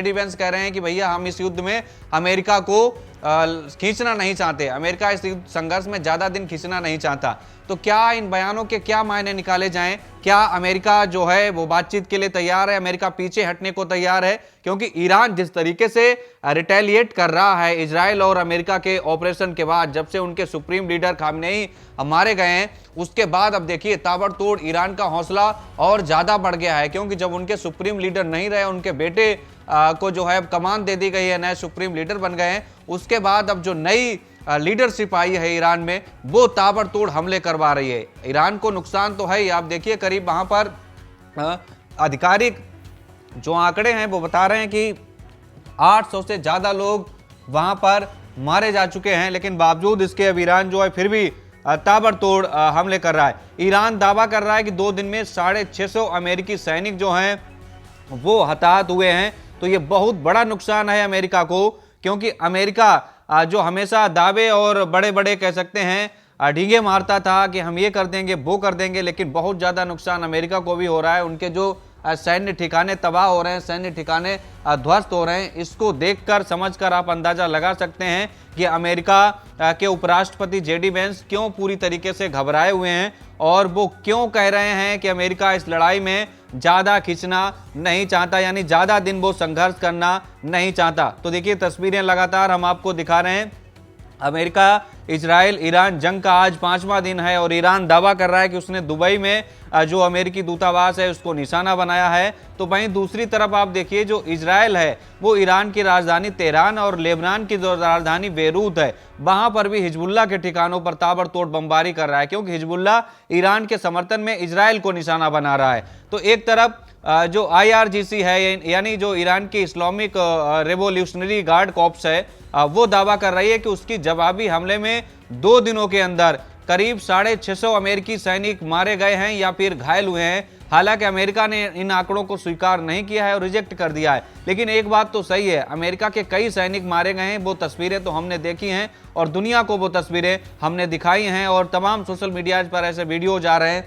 Defence कह रहे हैं कि भैया हम इस युद्ध में अमेरिका को खींचना नहीं चाहते, अमेरिका इस संघर्ष में ज्यादा दिन खींचना नहीं चाहता। तो क्या इन बयानों के क्या मायने निकाले जाएं? क्या अमेरिका जो है वो बातचीत के लिए तैयार है? अमेरिका पीछे हटने को तैयार है? क्योंकि ईरान जिस तरीके से रिटेलिएट कर रहा है इजराइल और अमेरिका के ऑपरेशन के बाद, जब से उनके सुप्रीम लीडर खामनेई मारे गए हैं, उसके बाद अब देखिए ताबड़तोड़ ईरान का हौसला और ज्यादा बढ़ गया है। क्योंकि जब उनके सुप्रीम लीडर नहीं रहे, उनके बेटे को जो है कमान दे दी गई है, नए सुप्रीम लीडर बन गए हैं, उसके बाद अब जो नई लीडरशिप आई है ईरान में, वो ताबड़तोड़ हमले करवा रही है। ईरान को नुकसान तो है ही। आप देखिए करीब वहां पर आधिकारिक जो आंकड़े हैं वो बता रहे हैं कि 800 से ज्यादा लोग वहां पर मारे जा चुके हैं, लेकिन बावजूद इसके अब ईरान जो है फिर भी ताबड़तोड़ हमले कर रहा है। ईरान दावा कर रहा है कि 2 दिन में 650 अमेरिकी सैनिक जो हैं वो हताहत हुए हैं। तो ये बहुत बड़ा नुकसान है अमेरिका को, क्योंकि अमेरिका जो हमेशा दावे और बड़े बड़े कह सकते हैं ढींगे मारता था कि हम ये कर देंगे वो कर देंगे, लेकिन बहुत ज्यादा नुकसान अमेरिका को भी हो रहा है। उनके जो सैन्य ठिकाने तबाह हो रहे हैं, सैन्य ठिकाने ध्वस्त हो रहे हैं। इसको देखकर समझकर आप अंदाजा लगा सकते हैं कि अमेरिका के उपराष्ट्रपति जेडी वेंस क्यों पूरी तरीके से घबराए हुए हैं और वो क्यों कह रहे हैं कि अमेरिका इस लड़ाई में ज्यादा खींचना नहीं चाहता, यानी ज्यादा दिन वो संघर्ष करना नहीं चाहता। तो देखिए तस्वीरें लगातार हम आपको दिखा रहे हैं। अमेरिका इजराइल ईरान जंग का आज 5वां दिन है और ईरान दावा कर रहा है कि उसने दुबई में जो अमेरिकी दूतावास है उसको निशाना बनाया है। तो वहीं दूसरी तरफ आप देखिए जो इजराइल है वो ईरान की राजधानी तेहरान और लेबनान की जो राजधानी बेरूत है वहां पर भी हिजबुल्लाह के ठिकानों पर ताबड़तोड़ बमबारी कर रहा है, क्योंकि हिजबुल्लाह ईरान के समर्थन में इजराइल को निशाना बना रहा है। तो एक तरफ जो IRGC है, यानी जो ईरान की इस्लामिक रेवोल्यूशनरी गार्ड कॉर्प्स है, वो दावा कर रही है कि उसकी जवाबी हमले में 2 दिनों के अंदर करीब 650 अमेरिकी सैनिक मारे गए हैं या फिर घायल हुए हैं। हालांकि अमेरिका ने इन आंकड़ों को स्वीकार नहीं किया है और रिजेक्ट कर दिया है, लेकिन एक बात तो सही है, अमेरिका के कई सैनिक मारे गए हैं। वो तस्वीरें तो हमने देखी हैं और दुनिया को वो तस्वीरें हमने दिखाई हैं और तमाम सोशल मीडिया पर ऐसे वीडियो जा रहे हैं।